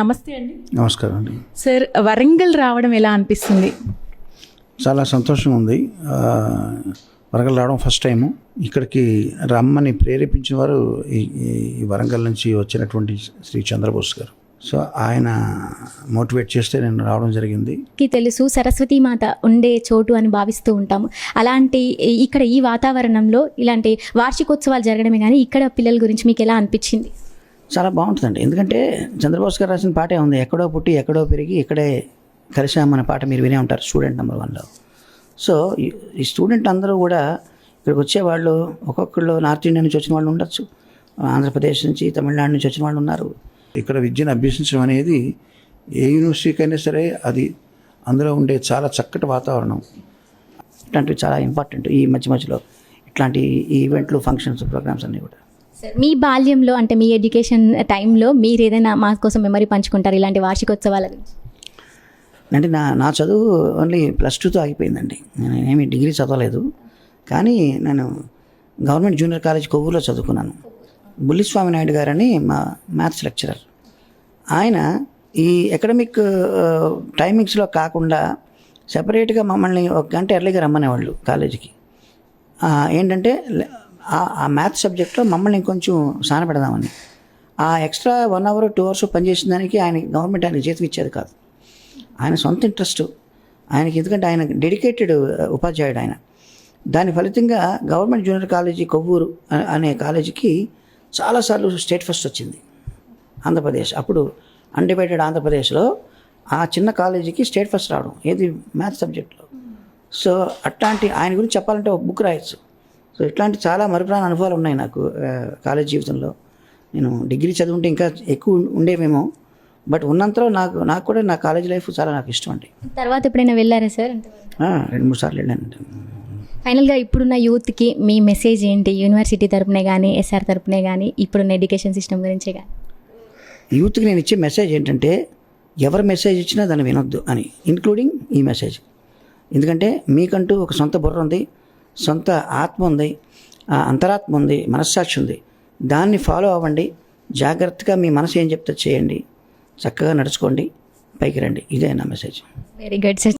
నమస్తే అండి. నమస్కారం అండి. సార్, వరంగల్ రావడం ఎలా అనిపిస్తుంది? చాలా సంతోషంగా ఉంది. వరంగల్ రావడం ఫస్ట్ టైము. ఇక్కడికి రమ్మని ప్రేరేపించిన వారు ఈ వరంగల్ నుంచి వచ్చినటువంటి శ్రీ చంద్రబోస్ గారు. సో ఆయన మోటివేట్ చేస్తే నేను రావడం జరిగింది. తెలుసు, సరస్వతీమాత ఉండే చోటు అని భావిస్తూ ఉంటాము. అలాంటి ఇక్కడ ఈ వాతావరణంలో ఇలాంటి వార్షికోత్సవాలు జరగడమే కానీ ఇక్కడ పిల్లల గురించి మీకు ఎలా అనిపించింది? చాలా బాగుంటుందండి. ఎందుకంటే చంద్రబోస్ గారు రాసిన పాటే ఉంది, ఎక్కడో పుట్టి ఎక్కడో పెరిగి ఇక్కడే కలిసామన్న పాట మీరు వినే ఉంటారు స్టూడెంట్ నెంబర్ 1లో. సో ఈ స్టూడెంట్ అందరూ కూడా ఇక్కడికి వచ్చేవాళ్ళు ఒక్కొక్కళ్ళు నార్త్ ఇండియా నుంచి వచ్చిన వాళ్ళు ఉండొచ్చు, ఆంధ్రప్రదేశ్ నుంచి, తమిళనాడు నుంచి వచ్చిన వాళ్ళు ఉన్నారు. ఇక్కడ విద్యను అభ్యసించడం అనేది ఏ యూనివర్సిటీకైనా సరే అది అందులో ఉండే చాలా చక్కటి వాతావరణం. ఇట్లాంటివి చాలా ఇంపార్టెంట్. ఈ మధ్యలో ఇట్లాంటి ఈవెంట్లు, ఫంక్షన్స్, ప్రోగ్రామ్స్ అన్నీ కూడా. సార్, మీ బాల్యంలో అంటే మీ ఎడ్యుకేషన్ టైంలో మీరు ఏదైనా మా కోసం మెమరీ పంచుకుంటారు ఇలాంటి వార్షికోత్సవాల గురించి? అంటే నా చదువు ఓన్లీ +2తో ఆగిపోయిందండి. నేనేమి డిగ్రీ చదవలేదు. కానీ నేను గవర్నమెంట్ జూనియర్ కాలేజ్ కొవ్వూరులో చదువుకున్నాను. బుల్లిస్వామి నాయుడు గారని మా మ్యాథ్స్ లెక్చరర్. ఆయన ఈ అకాడమిక్ టైమింగ్స్లో కాకుండా సెపరేట్గా మమ్మల్ని 1 గంట ఎర్లీగా రమ్మనేవాళ్ళు కాలేజీకి. ఏంటంటే ఆ మ్యాథ్స్ సబ్జెక్ట్లో మమ్మల్ని ఇంకొంచెం సానపెడదామని. ఆ ఎక్స్ట్రా 1 అవర్ 2 అవర్స్ పనిచేసిన దానికి గవర్నమెంట్ ఆయనకి జీతం ఇచ్చేది కాదు. ఆయన సొంత ఇంట్రెస్ట్ ఆయనకి, ఎందుకంటే ఆయన డెడికేటెడ్ ఉపాధ్యాయుడు ఆయన. దాని ఫలితంగా గవర్నమెంట్ జూనియర్ కాలేజీ కొవ్వూరు అనే కాలేజీకి చాలాసార్లు స్టేట్ ఫస్ట్ వచ్చింది ఆంధ్రప్రదేశ్. అప్పుడు అన్డివైడెడ్ ఆంధ్రప్రదేశ్లో ఆ చిన్న కాలేజీకి స్టేట్ ఫస్ట్ రావడం ఏది మ్యాథ్స్ సబ్జెక్ట్లో. సో అట్లాంటి ఆయన గురించి చెప్పాలంటే ఒక బుక్ రాయొచ్చు. సో ఇట్లాంటి చాలా మరుపురాని అనుభవాలు ఉన్నాయి నాకు కాలేజ్ జీవితంలో. నేను డిగ్రీ చదువుంటే ఇంకా ఎక్కువ ఉండేవేమో, బట్ ఉన్నంతలో నాకు కూడా నా కాలేజ్ లైఫ్ చాలా నాకు ఇష్టం అండి. తర్వాత ఎప్పుడైనా వెళ్ళారా సార్? 2-3 సార్లు వెళ్ళానండి. ఫైనల్గా ఇప్పుడున్న యూత్కి మీ మెసేజ్ ఏంటి? యూనివర్సిటీ తరపునే కానీ, ఎస్ఆర్ తరపునే కానీ, ఇప్పుడున్న ఎడ్యుకేషన్ సిస్టమ్ గురించే కానీ. యూత్కి నేను ఇచ్చే మెసేజ్ ఏంటంటే, ఎవరు మెసేజ్ ఇచ్చినా దాన్ని వినొద్దు అని, ఇంక్లూడింగ్ ఈ మెసేజ్. ఎందుకంటే మీకంటూ ఒక సొంత బుర్ర ఉంది, సొంత ఆత్మ ఉంది, అంతరాత్మ ఉంది, మనస్సాక్షి ఉంది. దాన్ని ఫాలో అవ్వండి. జాగ్రత్తగా మీ మనసు ఏం చెప్తే చేయండి. చక్కగా నడుచుకోండి, పైకి రండి. ఇదే నా మెసేజ్. Very good sir.